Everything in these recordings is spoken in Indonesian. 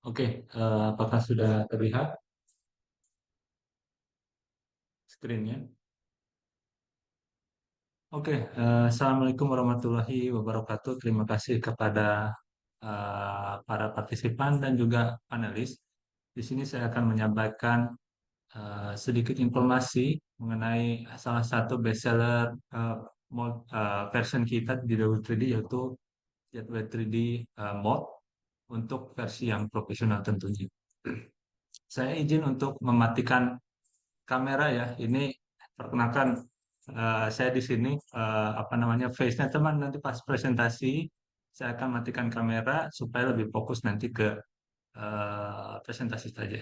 Oke, apakah sudah terlihat screen-nya? Oke, Assalamualaikum warahmatullahi wabarakatuh. Terima kasih kepada para partisipan dan juga panelis. Di sini saya akan menyampaikan sedikit informasi mengenai salah satu bestseller version kita di W3D, yaitu Gateway 3D Mode untuk versi yang profesional tentunya. Saya izin untuk mematikan kamera ya. Ini perkenalkan, saya di sini, apa namanya, face-nya teman, nanti pas presentasi saya akan matikan kamera supaya lebih fokus nanti ke presentasi saja.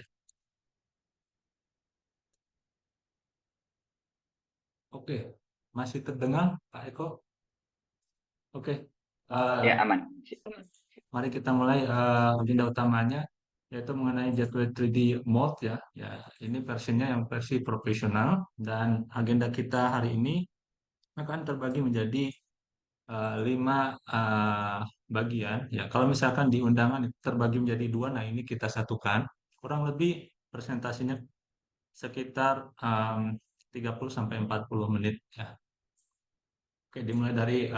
Oke, masih terdengar Pak Eko? Oke. Ya, Eh, aman. Mari kita mulai, agenda utamanya yaitu mengenai Gateway 3D Mode ya. Ya, ini versinya yang versi profesional, dan agenda kita hari ini akan terbagi menjadi lima bagian. Ya, kalau misalkan di undangan itu terbagi menjadi dua, nah ini kita satukan. Kurang lebih presentasinya sekitar 30 sampai 40 menit ya. Oke, dimulai dari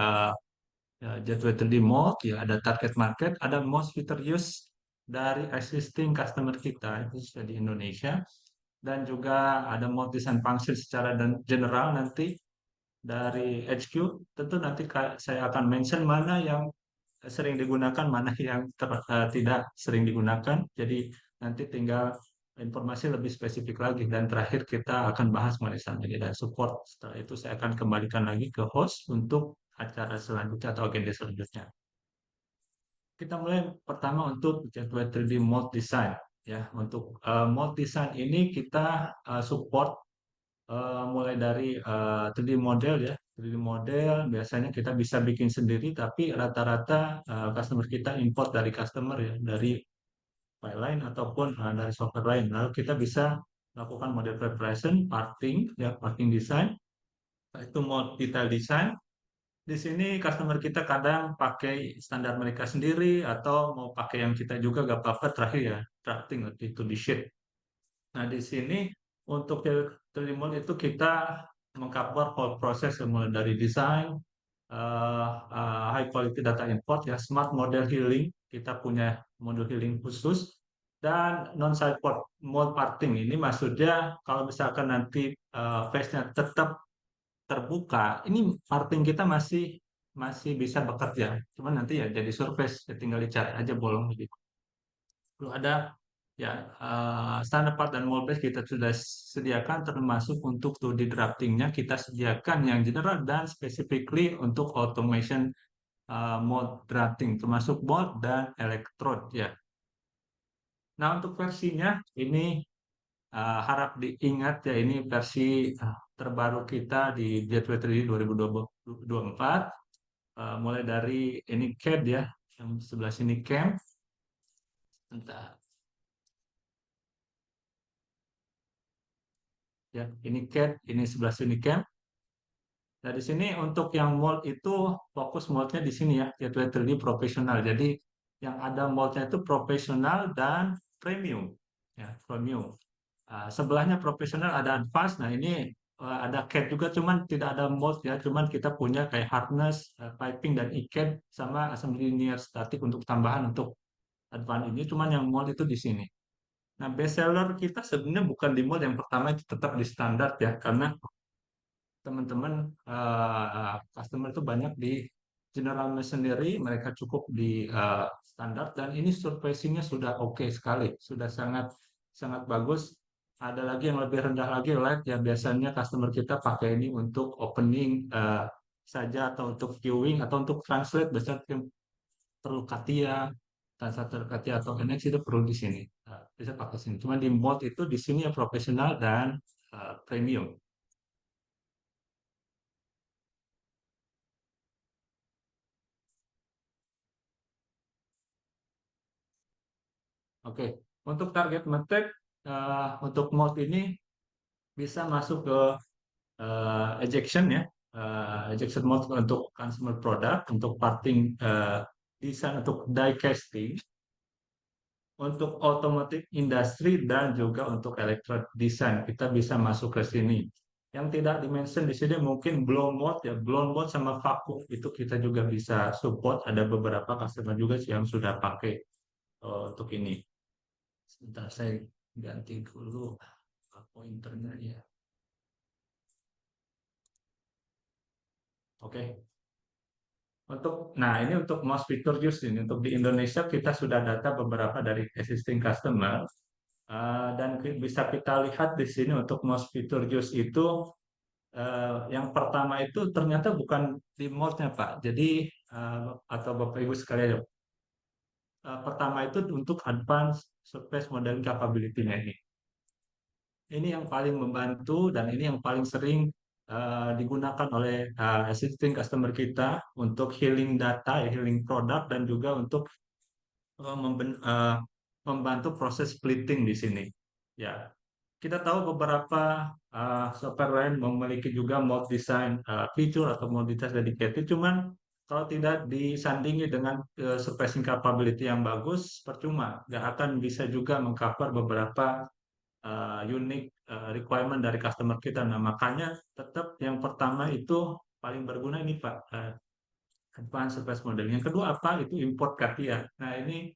ya, Gateway 3D Mode, ya ada target market, ada most future use dari existing customer kita itu sudah di Indonesia, dan juga ada mode design function secara dan general nanti dari HQ. Tentu nanti saya akan mention mana yang sering digunakan, mana yang tidak sering digunakan. Jadi nanti tinggal informasi lebih spesifik lagi, dan terakhir kita akan bahas mengenai strategi dan support. Setelah itu saya akan kembalikan lagi ke host untuk acara selanjutnya atau agenda selanjutnya. Kita mulai pertama untuk jadwal 3D Mode Design. Ya, untuk mode design ini kita support mulai dari 3D model ya. 3D model biasanya kita bisa bikin sendiri, tapi rata-rata customer kita import dari customer ya, dari file lain ataupun dari software lain. Lalu kita bisa lakukan model preparation, parting ya, parting design, itu mode detail design. Di sini customer kita kadang pakai standar mereka sendiri atau mau pakai yang kita juga gak apa-apa, terakhir ya drafting itu di sheet. Nah, di sini untuk Telimon itu kita mengcover whole proses mulai dari desain, high quality data import ya, smart model healing, kita punya model healing khusus, dan non support mode parting. Ini maksudnya kalau misalkan nanti face-nya tetap terbuka, ini parting kita masih masih bisa bekerja. Cuman nanti ya jadi surface, ya tinggal dicari aja bolong gitu. Lalu ada ya, standar part dan mold base kita sudah sediakan, termasuk untuk 2D draftingnya kita sediakan yang general dan specifically untuk automation mode drafting, termasuk board dan electrode ya. Nah, untuk versinya ini harap diingat ya, ini versi terbaru kita di Gateway 3D 2024. Mulai dari ini CAD ya, yang sebelah sini CAM. Entah, ya, ini CAD, ini sebelah sini CAM. Nah, di sini untuk yang mold itu fokus moldnya di sini ya, yaitu 3D profesional. Jadi yang ada moldnya itu profesional dan premium. Ya, premium. Sebelahnya profesional ada advance. Nah, ini ada CAD juga, cuman tidak ada mold ya. Cuman kita punya kayak harness, piping dan ikat sama assembly linear static untuk tambahan untuk advance ini. Cuman yang mold itu di sini. Nah, best seller kita sebenarnya bukan di mold yang pertama, itu tetap di standar ya, karena teman-teman customer itu banyak di general sendiri, mereka cukup di standar, dan ini surfacingnya sudah oke sekali, sudah sangat sangat bagus. Ada lagi yang lebih rendah lagi, light ya, biasanya customer kita pakai ini untuk opening saja, atau untuk viewing atau untuk translate, biasanya yang perlu Katia, translator Katia atau NX itu perlu di sini. Bisa pakai sini. Cuma di mode itu di sini ya profesional dan premium. Oke, untuk target market untuk mode ini bisa masuk ke ejection ya, ejection mode untuk consumer product, untuk parting design, untuk die casting. untuk otomotif industri dan juga untuk electronic design kita bisa masuk ke sini. Yang tidak dimention di sini mungkin blow mold ya, blow mold sama vakum itu kita juga bisa support. Ada beberapa customer juga sih yang sudah pakai untuk ini. Sebentar saya ganti dulu pointernya ya. Oke. Nah ini untuk mouse fitur use ini untuk di Indonesia kita sudah data beberapa dari existing customer. Dan bisa kita lihat di sini untuk mouse fitur use itu yang pertama itu ternyata bukan di mode-nya Pak. Jadi atau Bapak Ibu sekalian, pertama itu untuk advance surface modeling capability-nya ini. Ini yang paling membantu dan ini yang paling sering digunakan oleh existing customer kita untuk healing data, healing produk dan juga untuk membantu proses splitting di sini. Ya, kita tahu beberapa software lain memiliki juga mode design feature atau mode design dedicated, cuman kalau tidak disandingi dengan surfacing capability yang bagus, percuma. Nggak akan bisa juga mengcover beberapa unique requirement dari customer kita. Nah, makanya tetap yang pertama itu paling berguna ini Pak, advanced surface modeling. Yang kedua apa? Itu import CATIA. Nah, ini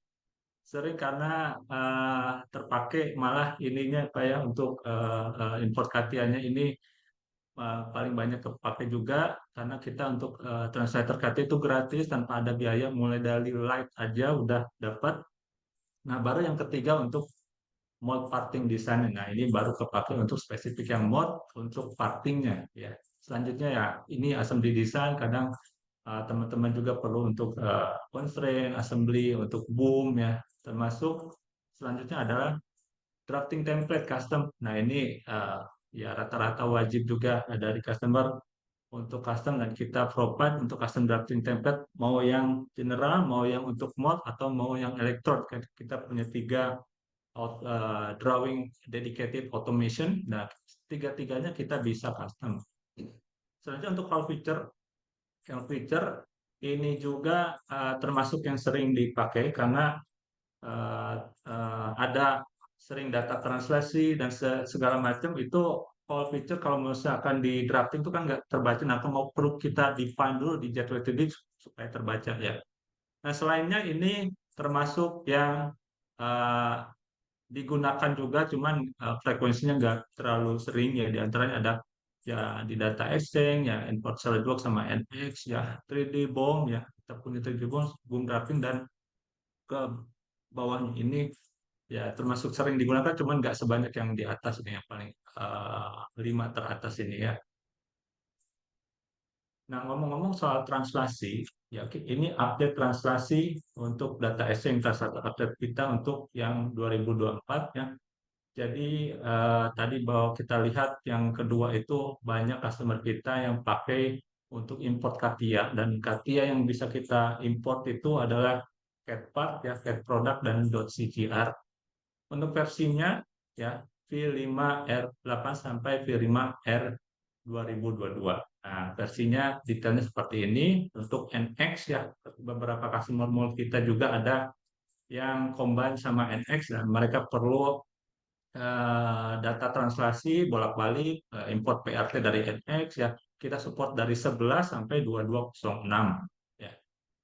sering karena terpakai malah ininya Pak ya untuk import Katianya ini paling banyak terpakai juga karena kita untuk translator Katia itu gratis tanpa ada biaya mulai dari light aja udah dapat. Nah, baru yang ketiga untuk mode parting design. Nah, ini baru kepake untuk spesifik yang mode untuk partingnya ya. Selanjutnya ya ini assembly design kadang teman-teman juga perlu untuk constraint, assembly, untuk boom ya, termasuk selanjutnya adalah drafting template custom. Nah ini ya rata-rata wajib juga dari customer untuk custom dan kita provide untuk custom drafting template mau yang general, mau yang untuk mod atau mau yang electrode. Kita punya tiga drawing dedicated automation. Nah tiga-tiganya kita bisa custom. Selanjutnya untuk call feature yang feature ini juga termasuk yang sering dipakai karena uh, ada sering data translasi dan segala macam itu all feature kalau misalkan di drafting itu kan nggak terbaca. Nah, mau perlu kita define dulu di jadwal itu supaya terbaca ya. Nah, selainnya ini termasuk yang uh, digunakan juga, cuman frekuensinya nggak terlalu sering ya. Di antaranya ada ya di data exchange ya import SolidWorks sama NX ya 3D BOM ya kita punya 3D BOM boom drafting dan ke bawahnya ini ya termasuk sering digunakan cuman nggak sebanyak yang di atas ini yang paling lima teratas ini ya. Nah, ngomong-ngomong soal translasi, ya ini update translasi untuk data exchange translator update kita untuk yang 2024 ya. Jadi tadi bahwa kita lihat yang kedua itu banyak customer kita yang pakai untuk import Katia dan Katia yang bisa kita import itu adalah cat part ya, cat product dan .cgr. Untuk versinya ya V5R8 sampai V5R 2022. Nah, versinya detailnya seperti ini. Untuk NX ya beberapa customer mall kita juga ada yang combine sama NX dan mereka perlu data translasi bolak-balik import PRT dari NX ya kita support dari 11 sampai 2206 ya.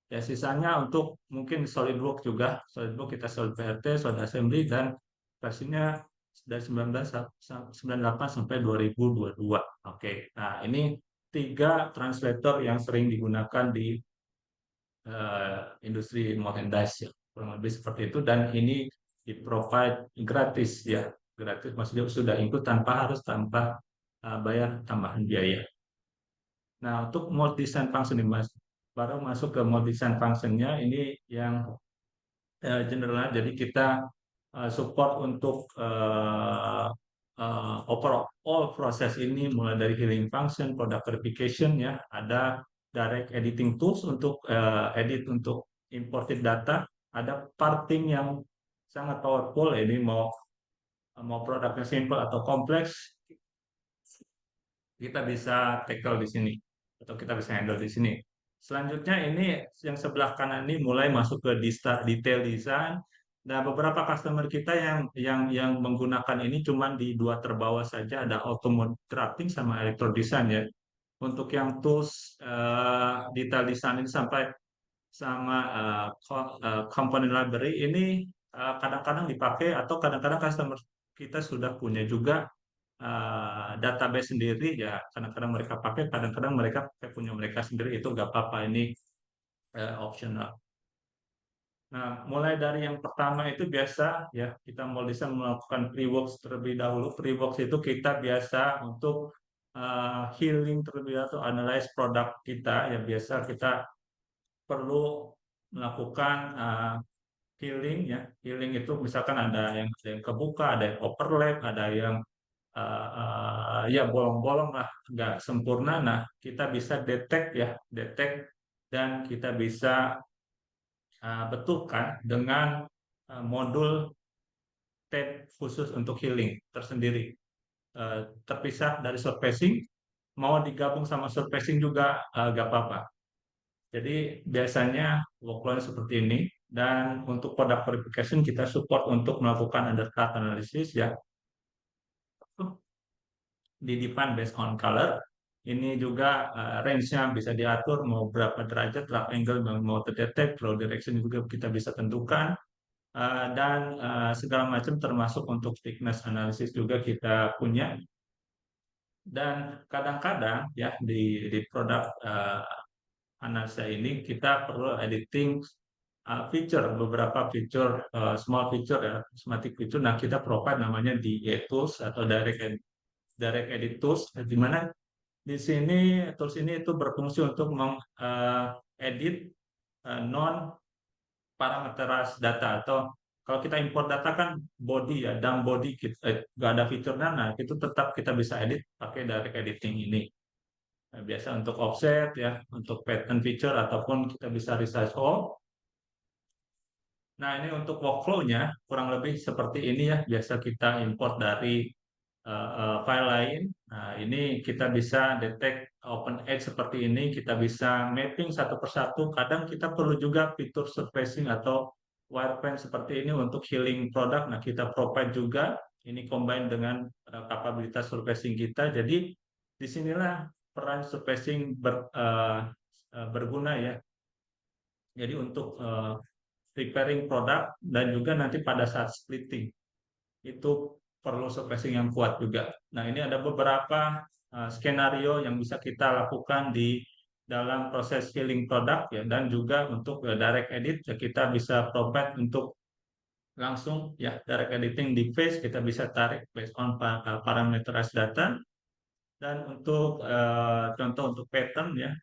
Ya sisanya untuk mungkin SolidWorks juga SolidWorks kita Solid PRT, Solid Assembly dan versinya dari 98 sampai 2022. Oke. Nah, ini tiga translator yang sering digunakan di industri merchandise ya. Kurang lebih seperti itu dan ini di provide gratis ya. Gratis maksudnya sudah ikut tanpa bayar tambahan biaya. Nah, untuk multi design function ini Mas, baru masuk ke multi design functionnya ini yang general. Jadi kita support untuk overall proses ini mulai dari healing function, product verification ya, ada direct editing tools untuk edit untuk imported data, ada parting yang sangat powerful. Ini mau mau produknya simple atau kompleks, kita bisa tackle di sini atau kita bisa handle di sini. Selanjutnya ini yang sebelah kanan ini mulai masuk ke detail design Nah, beberapa customer kita yang menggunakan ini cuma di dua terbawah saja, ada automotive drafting sama electro design ya. Untuk yang tools detail design ini sampai sama component library ini kadang-kadang dipakai atau kadang-kadang customer kita sudah punya juga database sendiri ya. Kadang-kadang mereka pakai, kadang-kadang mereka pakai punya mereka sendiri, itu nggak apa-apa, ini optional. Nah, mulai dari yang pertama itu biasa ya, kita mau bisa melakukan pre-works terlebih dahulu. Pre-works itu kita biasa untuk healing terlebih dahulu, atau analyze produk kita. Ya biasa kita perlu melakukan healing ya. Healing itu misalkan ada yang kebuka, ada yang overlap, ada yang ya bolong-bolong lah, nggak sempurna. Nah, kita bisa detect ya, detect, dan kita bisa betulkan dengan modul tab khusus untuk healing tersendiri. Terpisah dari surfacing, mau digabung sama surfacing juga nggak apa-apa. Jadi biasanya workflow seperti ini. Dan untuk product verification kita support untuk melakukan undercut analysis ya, di define based on color. Ini juga range-nya bisa diatur mau berapa derajat, berapa angle yang mau terdetek, flow direction juga kita bisa tentukan. Dan segala macam termasuk untuk thickness analysis juga kita punya. Dan kadang-kadang ya di produk analisa ini kita perlu editing feature, beberapa feature, small feature ya, cosmetic feature. Nah, kita provide namanya DE tools atau direct edit tools, di mana di sini tools ini itu berfungsi untuk mengedit non parameterized data, atau kalau kita import data kan body ya, dump body kita nggak ada fiturnya. Nah, itu tetap kita bisa edit pakai direct editing ini. Nah, biasa untuk offset ya, untuk pattern feature, ataupun kita bisa resize all. Nah, ini untuk workflow-nya kurang lebih seperti ini ya. Biasa kita import dari file lain. Nah, ini kita bisa detect open edge seperti ini, kita bisa mapping satu persatu. Kadang kita perlu juga fitur surfacing atau wireframe seperti ini untuk healing produk. Nah, kita provide juga. Ini combine dengan kapabilitas surfacing kita. Jadi, disinilah peran surfacing berguna ya. Jadi untuk preparing produk, dan juga nanti pada saat splitting itu perlu surfacing yang kuat juga. Nah, ini ada beberapa skenario yang bisa kita lakukan di dalam proses healing produk ya, dan juga untuk direct edit ya, kita bisa provide untuk langsung ya direct editing di face, kita bisa tarik based on parameterized data. Dan untuk contoh untuk pattern ya,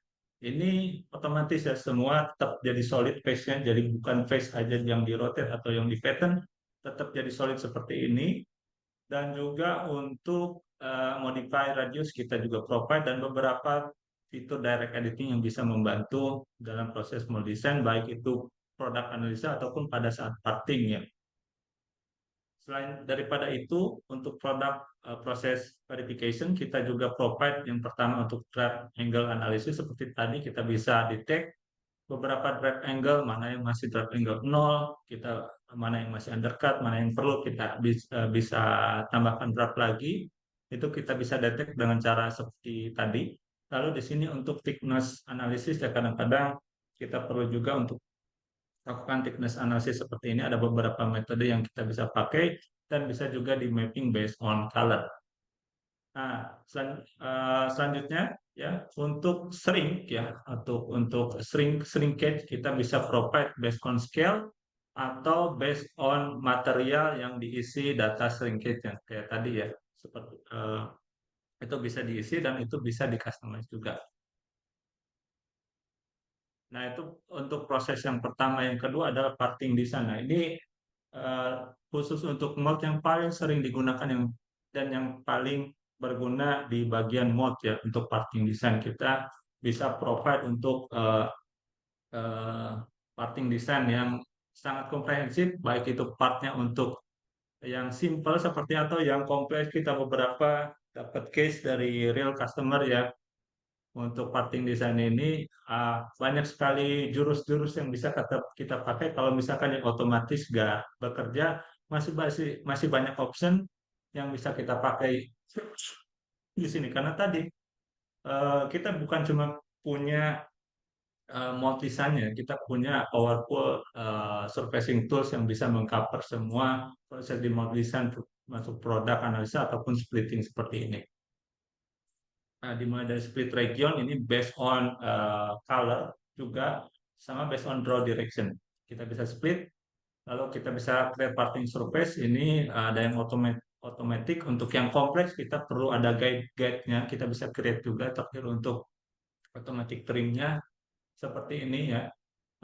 ini otomatis ya semua tetap jadi solid face-nya, jadi bukan face aja yang di rotate atau yang di pattern, tetap jadi solid seperti ini. Dan juga untuk modify radius kita juga provide, dan beberapa fitur direct editing yang bisa membantu dalam proses mold design, baik itu produk analisa ataupun pada saat parting ya. Selain daripada itu, untuk produk proses verification, kita juga provide yang pertama untuk draft angle analysis. Seperti tadi kita bisa detect beberapa draft angle, mana yang masih draft angle 0, kita mana yang masih undercut, mana yang perlu kita bisa tambahkan draft lagi. Itu kita bisa detect dengan cara seperti tadi. Lalu di sini untuk thickness analysis ya, kadang-kadang kita perlu juga untuk lakukan thickness analysis seperti ini. Ada beberapa metode yang kita bisa pakai, dan bisa juga di mapping based on color. Nah, selanjutnya ya, untuk shrink ya, untuk shrinkage kita bisa provide based on scale atau based on material yang diisi data shrinkage yang kayak tadi ya, seperti itu bisa diisi, dan itu bisa di customize juga. Nah, itu untuk proses yang pertama. Yang kedua adalah parting di sana. Ini eh, khusus untuk mold yang paling sering digunakan, dan yang paling berguna di bagian mold ya. Untuk parting design kita bisa provide untuk eh, parting design yang sangat komprehensif, baik itu partnya untuk yang simple seperti atau yang kompleks. Kita beberapa dapat case dari real customer ya, untuk parting design ini banyak sekali jurus-jurus yang bisa kita pakai. Kalau misalkan yang otomatis nggak bekerja, masih masih masih banyak option yang bisa kita pakai di sini. Karena tadi kita bukan cuma punya multisannya, kita punya powerful surfacing tools yang bisa mengcover semua proses di multisan masuk produk analisa ataupun splitting seperti ini. Nah, dimulai dari split region ini based on color juga sama based on draw direction. Kita bisa split, lalu kita bisa create parting surface. Ini ada yang automatic. Untuk yang kompleks kita perlu ada guide-nya. Kita bisa create juga. Terakhir untuk automatic trimnya seperti ini ya.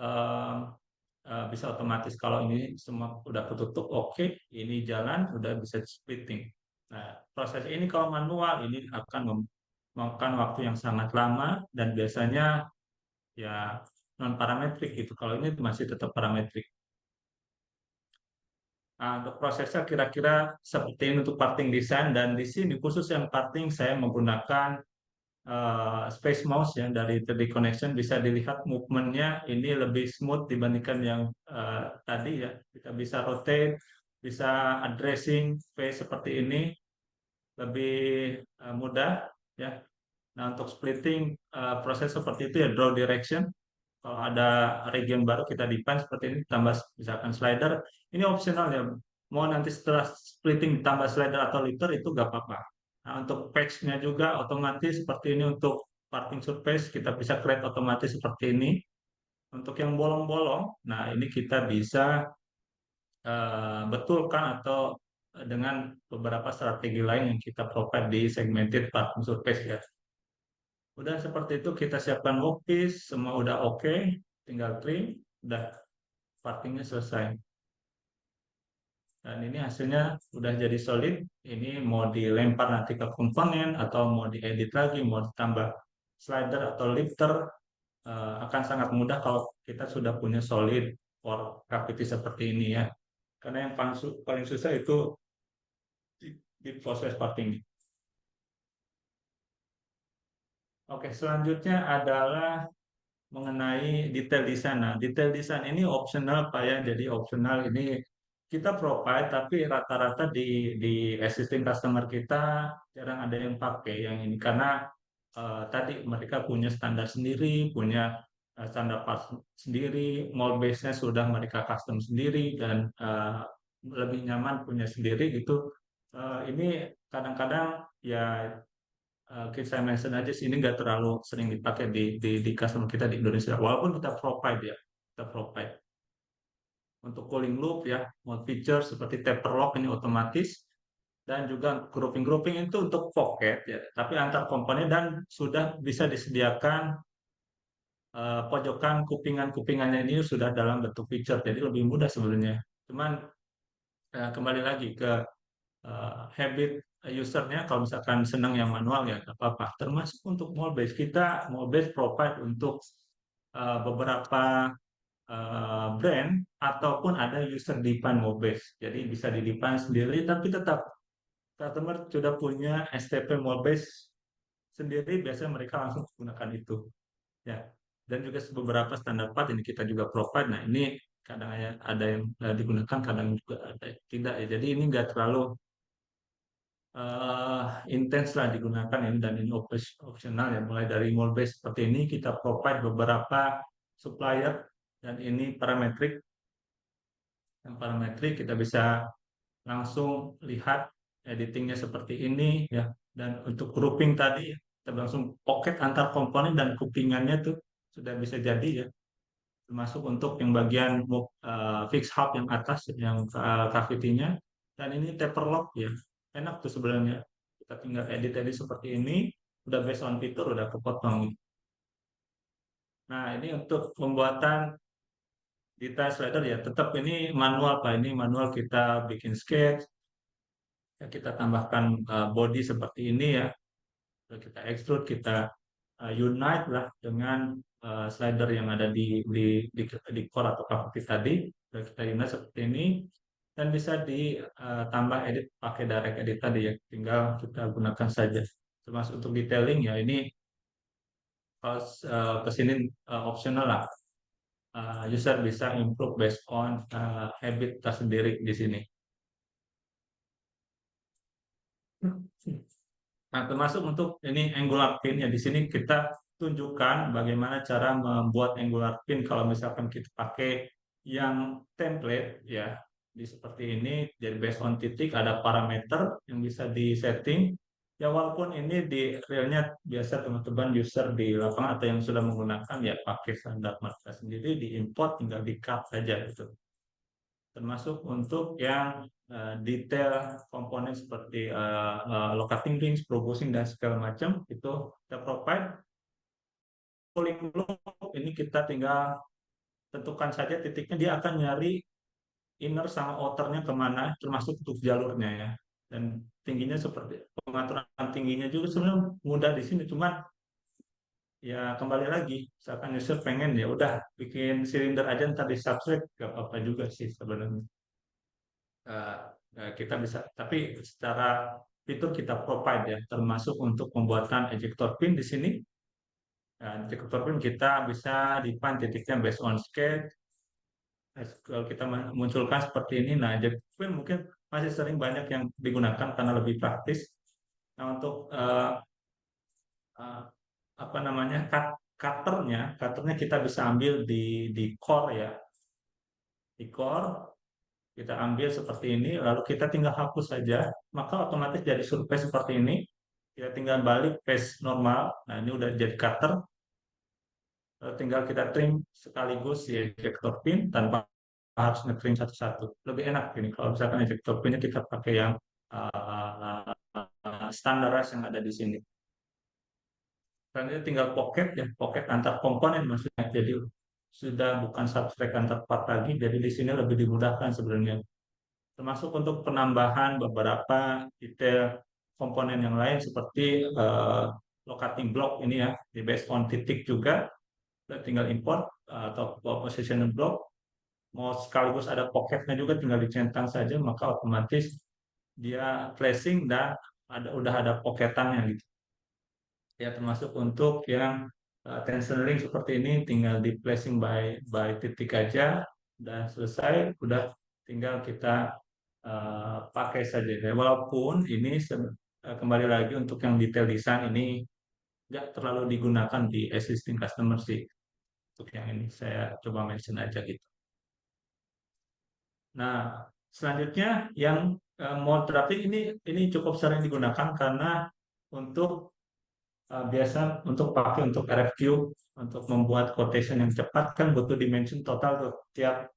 Eh, bisa otomatis kalau ini semua udah ketutup, oke, ini jalan udah bisa splitting. Nah, proses ini kalau manual ini akan memakan waktu yang sangat lama dan biasanya ya non parametrik gitu. Kalau ini masih tetap parametrik. Nah, untuk prosesnya kira-kira seperti ini untuk parting design, dan di sini khusus yang parting saya menggunakan space mouse ya dari 3D connection. Bisa dilihat movementnya ini lebih smooth dibandingkan yang tadi ya. Kita bisa rotate, bisa addressing face seperti ini lebih mudah ya. Nah, untuk splitting proses seperti itu ya, draw direction. Kalau ada region baru kita define seperti ini, tambah misalkan slider. Ini optional ya. Mau nanti setelah splitting tambah slider atau lifter itu gak apa-apa. Nah, untuk patch-nya juga otomatis seperti ini. Untuk parting surface kita bisa create otomatis seperti ini. Untuk yang bolong-bolong, nah ini kita bisa betulkan atau dengan beberapa strategi lain yang kita provide di segmented parting surface ya. Udah seperti itu kita siapkan workpiece, semua udah oke, tinggal trim, udah partingnya selesai. Dan ini hasilnya udah jadi solid. Ini mau dilempar nanti ke komponen atau mau diedit lagi, mau ditambah slider atau lifter, akan sangat mudah kalau kita sudah punya solid for gravity seperti ini ya. Karena yang paling susah itu di proses parting. Oke, selanjutnya adalah mengenai detail di sana. Detail desain ini optional Pak ya. Jadi optional ini kita provide, tapi rata-rata di existing customer kita jarang ada yang pakai yang ini karena tadi mereka punya standar sendiri, punya standar parts sendiri, mold base-nya sudah mereka custom sendiri dan lebih nyaman punya sendiri gitu. Ini kadang-kadang ya saya mention aja sih ini nggak terlalu sering dipakai di customer kita di Indonesia. Walaupun kita provide ya, kita provide untuk cooling loop ya, mode feature seperti taper lock ini otomatis dan juga grouping itu untuk pocket ya, tapi antar komponen dan sudah bisa disediakan pojokan kupingannya ini sudah dalam bentuk feature, jadi lebih mudah sebenarnya. Cuman kembali lagi ke habit usernya, kalau misalkan senang yang manual ya nggak apa-apa. Termasuk untuk Molbase, kita Molbase provide untuk beberapa brand ataupun ada user define Molbase. Jadi bisa di define sendiri, tapi tetap customer sudah punya STP Molbase sendiri, biasanya mereka langsung menggunakan itu. Ya, dan juga beberapa standar part ini kita juga provide. Nah, ini kadang ada yang digunakan, kadang juga ada yang tidak ya. Jadi ini nggak terlalu intens lah digunakan ini, dan ini optional ya. Mulai dari mall base seperti ini kita provide beberapa supplier dan ini parametrik. Yang parametrik kita bisa langsung lihat editingnya seperti ini ya. Dan untuk grouping tadi kita langsung pocket antar komponen dan kupingannya tuh sudah bisa jadi ya. Termasuk untuk yang bagian fix hub yang atas yang cavity-nya, dan ini taper lock ya, enak tuh sebenarnya, kita tinggal edit seperti ini, udah based on fitur udah kepotong. Nah, ini untuk pembuatan detail slider ya tetap ini manual Pak, ini manual. Kita bikin sketch ya, kita tambahkan body seperti ini ya. Lalu kita extrude, kita unite lah dengan slider yang ada di core atau cavity tadi. Lalu kita unite seperti ini dan bisa ditambah edit pakai direct edit tadi ya. Tinggal kita gunakan saja. Termasuk untuk detailing ya, ini Kalau ke sini optional lah. User bisa improve based on habit tersendiri di sini. Nah, termasuk untuk ini Angular Pin ya, di sini kita tunjukkan bagaimana cara membuat Angular Pin kalau misalkan kita pakai yang template ya, di seperti ini. Jadi based on titik ada parameter yang bisa disetting. Ya walaupun ini di realnya biasa teman-teman user di lapangan atau yang sudah menggunakan ya pakai standar markdown sendiri, diimport tinggal di cut saja gitu. Termasuk untuk yang detail komponen seperti locating links, proposing dan segala macam itu kita provide. Polling loop ini kita tinggal tentukan saja titiknya, dia akan nyari inner sama outernya kemana, termasuk untuk jalurnya ya. Dan tingginya seperti pengaturan tingginya juga sebenarnya mudah di sini, cuman ya kembali lagi, misalkan user pengen ya udah bikin silinder aja ntar di substrate gak apa-apa juga sih sebenarnya. eh, kita bisa, tapi secara fitur kita provide ya, termasuk untuk pembuatan ejector pin di sini. Dan ejector pin kita bisa define titiknya based on sketch. Kalau kita munculkan seperti ini, nah ejector pin mungkin masih sering banyak yang digunakan karena lebih praktis. Nah untuk eh, apa namanya cutternya kita bisa ambil di core ya, di core kita ambil seperti ini, lalu kita tinggal hapus saja, maka otomatis jadi surface seperti ini. Kita tinggal balik face normal. Nah, ini udah jadi cutter. Tinggal kita trim sekaligus si ejector pin tanpa harus nge-trim satu-satu. Lebih enak ini kalau misalkan ejector pinnya kita pakai yang standar yang ada di sini. Karena ini tinggal pocket ya, pocket antar komponen maksudnya. Jadi sudah bukan subtract antar part lagi, jadi di sini lebih dimudahkan sebenarnya. Termasuk untuk penambahan beberapa detail komponen yang lain seperti locating block ini ya, di based on titik juga, tinggal import atau position block, mau sekaligus ada pocketnya juga tinggal dicentang saja, maka otomatis dia flashing dan udah ada pocketannya gitu. Ya termasuk untuk yang tensioning seperti ini tinggal di flashing by titik aja dan selesai, udah tinggal kita pakai saja. Ya, walaupun ini kembali lagi untuk yang detail design ini nggak terlalu digunakan di existing customer sih. Untuk yang ini saya coba mention aja gitu. Nah, selanjutnya yang mode drafting ini cukup sering digunakan karena untuk biasa untuk pakai untuk RFQ, untuk membuat quotation yang cepat kan butuh dimension total tuh tiap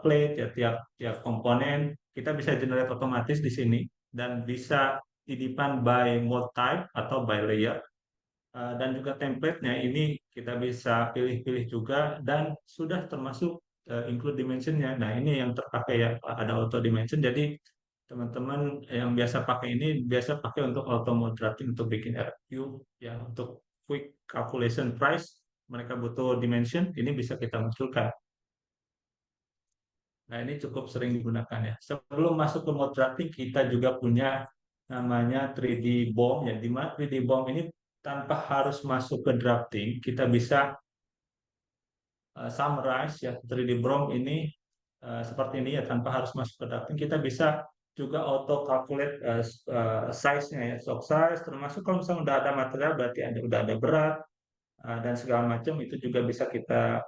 plate ya, tiap tiap komponen kita bisa generate otomatis di sini dan bisa didefine by mode type atau by layer. Dan juga template-nya ini kita bisa pilih-pilih juga dan sudah termasuk include dimension-nya. Nah, ini yang terpakai ya, ada auto dimension. Jadi teman-teman yang biasa pakai ini biasa pakai untuk auto moderating untuk bikin RFQ ya, untuk quick calculation price mereka butuh dimension, ini bisa kita munculkan. Nah, ini cukup sering digunakan ya. Sebelum masuk ke moderating kita juga punya namanya 3D BOM ya, di mana 3D BOM ini tanpa harus masuk ke drafting kita bisa summarize ya, 3D BOM ini seperti ini ya, tanpa harus masuk ke drafting kita bisa juga auto calculate size-nya ya, stock size, termasuk kalau misalnya udah ada material berarti udah ada berat dan segala macam, itu juga bisa kita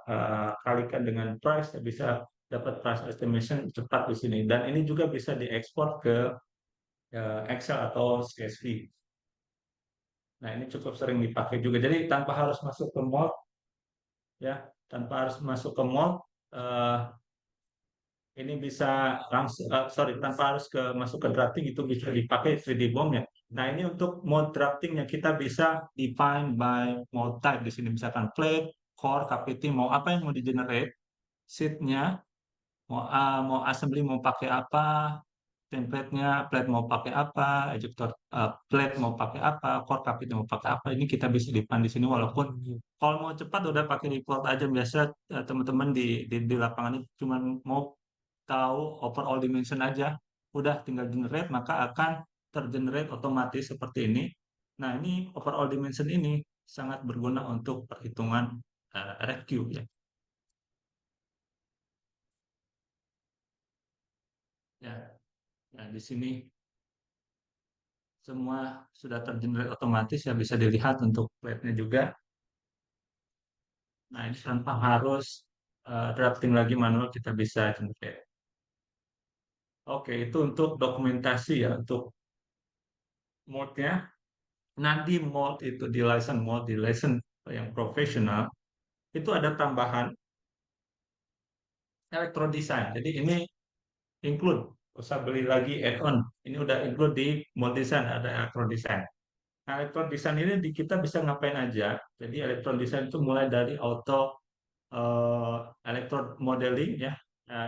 kalikan dengan price ya, bisa dapat price estimation cepat di sini, dan ini juga bisa diekspor ke Excel atau CSV. Nah, ini cukup sering dipakai juga. Jadi tanpa harus masuk ke Mold ya, tanpa harus masuk ke Mold, eh, ini bisa langsung, sorry, tanpa harus masuk ke drafting itu bisa dipakai 3D BOM ya. Nah, ini untuk mode drafting yang kita bisa define by mode type di sini, misalkan plate, core, KPT, mau apa yang mau di generate, sheet-nya, mau assembly mau pakai apa, template-nya, plate mau pakai apa, ejector plate mau pakai apa, core KPT mau pakai apa, ini kita bisa define di sini. Walaupun kalau mau cepat udah pakai report aja, biasa teman-teman di lapangan itu cuma mau tahu overall dimension aja, udah tinggal generate maka akan tergenerate otomatis seperti ini. Nah, ini overall dimension ini sangat berguna untuk perhitungan RFQ ya. Ya, ya di sini semua sudah tergenerate otomatis ya bisa dilihat untuk plate-nya juga. Nah, ini tanpa harus drafting lagi manual kita bisa generate. Oke, itu untuk dokumentasi ya, untuk mode-nya. Nanti mode itu di license mode, di license yang profesional, itu ada tambahan electro design. Jadi ini include, usah beli lagi add-on. Ini udah include di mode design, ada electro design. Nah, electron design ini kita bisa ngapain aja. Jadi electron design itu mulai dari auto electrode modeling ya,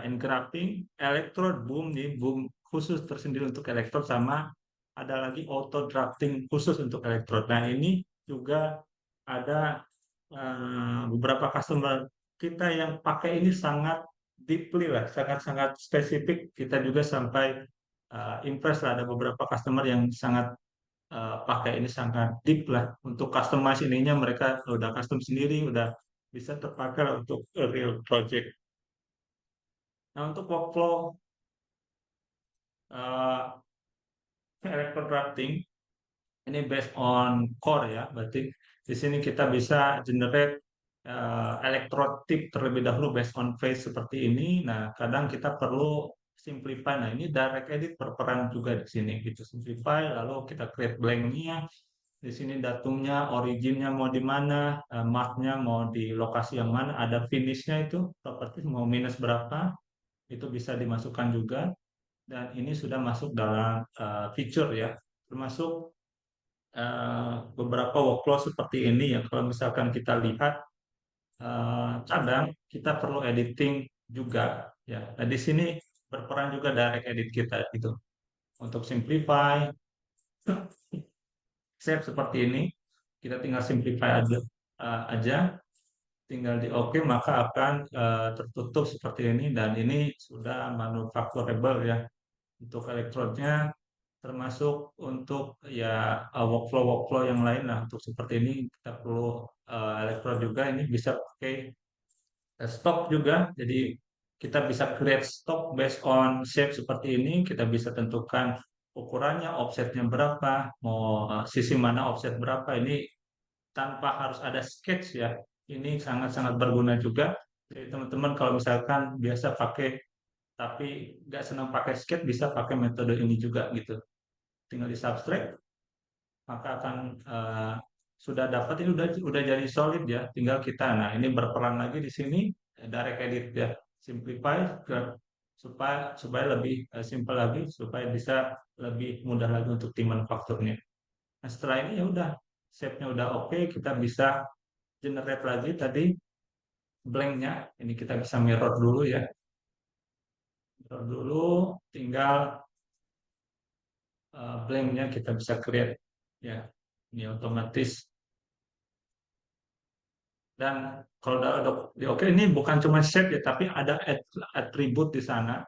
engraphing, electrode boom nih, boom khusus tersendiri untuk electrode sama ada lagi auto drafting khusus untuk electrode. Nah, ini juga ada beberapa customer kita yang pakai ini sangat deeply lah, sangat-sangat spesifik. Kita juga sampai impress lah, ada beberapa customer yang sangat pakai ini sangat deep lah untuk customize ininya mereka udah custom sendiri udah bisa terpakai lah untuk real project. Nah untuk workflow uh, electro drafting ini based on core ya berarti di sini kita bisa generate electrode tip terlebih dahulu based on phase seperti ini. Nah kadang kita perlu simplify. Nah ini direct edit berperan juga di sini gitu simplify lalu kita create blanknya. Di sini datumnya, originnya mau di mana, marknya mau di lokasi yang mana, ada finishnya itu, properti mau minus berapa, itu bisa dimasukkan juga. Dan ini sudah masuk dalam feature ya, termasuk beberapa workflow seperti ini ya. Kalau misalkan kita lihat, kadang kita perlu editing juga ya. Nah di sini berperan juga direct edit kita itu untuk simplify, save seperti ini. Kita tinggal simplify aja tinggal di OK maka akan tertutup seperti ini dan ini sudah manufacturable ya untuk elektrodnya termasuk untuk ya workflow-workflow yang lain lah untuk seperti ini kita perlu elektrod juga ini bisa pakai stok juga jadi kita bisa create stock based on shape seperti ini kita bisa tentukan ukurannya offsetnya berapa mau sisi mana offset berapa ini tanpa harus ada sketch ya. Ini sangat-sangat berguna juga. Jadi teman-teman kalau misalkan biasa pakai tapi nggak senang pakai sketch bisa pakai metode ini juga gitu. Tinggal di subtract maka akan sudah dapat ini udah jadi solid ya. Tinggal kita. Nah ini berperan lagi di sini direct edit ya. Simplify supaya supaya lebih simple lagi supaya bisa lebih mudah lagi untuk tim manufakturnya. Nah, setelah ini ya udah shape-nya udah oke, kita bisa generate lagi tadi blanknya. Ini kita bisa mirror dulu ya. Mirror dulu, tinggal blanknya kita bisa create ya. Ini otomatis. Dan kalau di oke ini bukan cuma shape ya, tapi ada atribut di sana.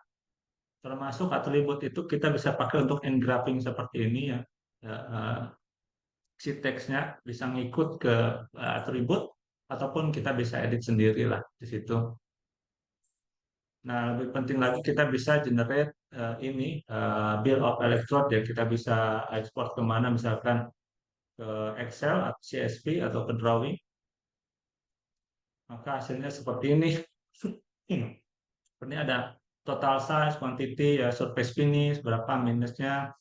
Termasuk atribut itu kita bisa pakai untuk engraphing seperti ini ya. Ya, si teksnya bisa ngikut ke atribut ataupun kita bisa edit sendiri lah di situ. Nah, lebih penting lagi kita bisa generate ini bill of electrode ya. Kita bisa ekspor kemana misalkan ke Excel, atau CSV atau ke drawing. Maka hasilnya seperti ini. Ini ada total size, quantity, ya surface finish, berapa minusnya.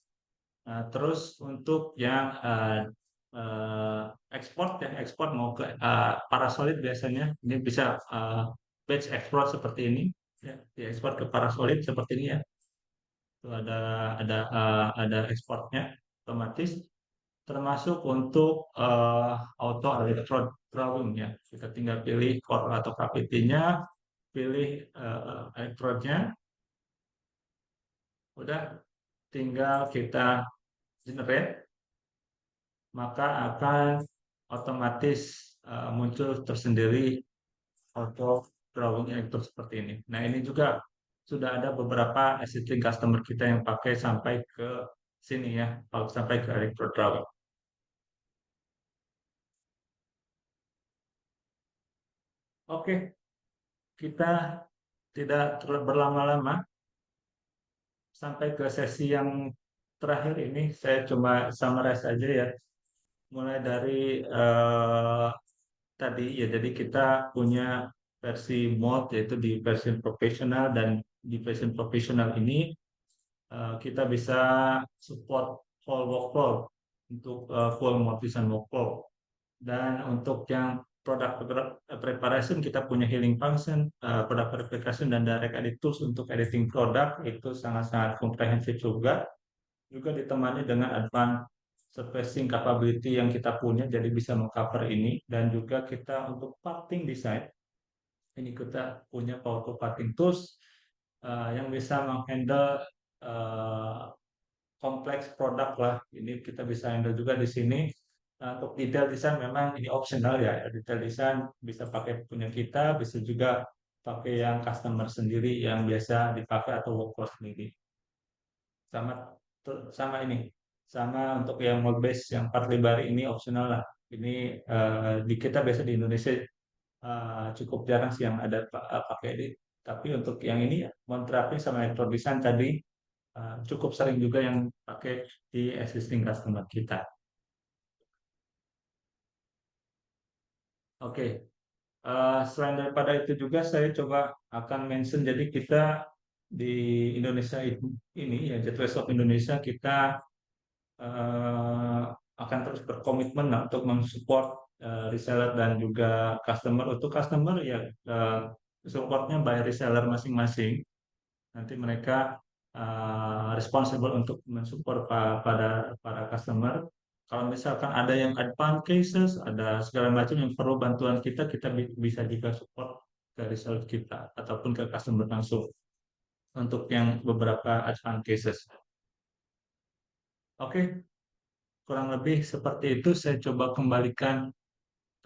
Terus untuk yang eh, ekspor ya ekspor mau ke Parasolid biasanya ini bisa batch export seperti ini ya diekspor ke Parasolid seperti ini ya. Itu ada ekspornya otomatis termasuk untuk auto electrode drawing ya. Kita tinggal pilih core atau KPT-nya, pilih electrode-nya, udah tinggal kita generate, maka akan otomatis muncul tersendiri auto drawing electrode seperti ini. Nah, ini juga sudah ada beberapa existing customer kita yang pakai sampai ke sini ya, kalau sampai ke electrode drawing. Oke, kita tidak berlama-lama sampai ke sesi yang terakhir ini. Saya coba summarize aja ya. Mulai dari tadi ya, jadi kita punya versi mode yaitu di versi profesional, dan di versi profesional ini kita bisa support whole workflow untuk full mode design workflow. Dan untuk yang product preparation kita punya healing function, product verification, dan direct edit tools untuk editing produk itu sangat-sangat komprehensif juga. Juga ditemani dengan advanced surfacing capability yang kita punya, jadi bisa mengcover ini. Dan juga kita untuk parting design, ini kita punya powerful parting tools yang bisa menghandle eh, kompleks produk lah. Ini kita bisa handle juga di sini. Nah, untuk detail desain memang ini optional ya. Detail desain bisa pakai punya kita, bisa juga pakai yang customer sendiri yang biasa dipakai atau workflow sendiri. Sama sama ini. Sama untuk yang mode base yang part lebar ini optional lah. Ini di kita biasa di Indonesia cukup jarang sih yang ada pakai ini. Tapi untuk yang ini Montrapi sama Electro Design tadi cukup sering juga yang pakai di existing customer kita. Oke, selain daripada itu juga saya coba akan mention, jadi kita di Indonesia ini ya, Gateway Shop Indonesia kita eh, akan terus berkomitmen lah untuk mensupport reseller dan juga customer. Untuk customer ya supportnya by reseller masing-masing. Nanti mereka responsible untuk mensupport pada para customer. Kalau misalkan ada yang advance cases, ada segala macam yang perlu bantuan kita, kita bisa juga support ke reseller kita ataupun ke customer langsung untuk yang beberapa advance cases. Oke, kurang lebih seperti itu. Saya coba kembalikan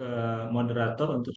ke moderator untuk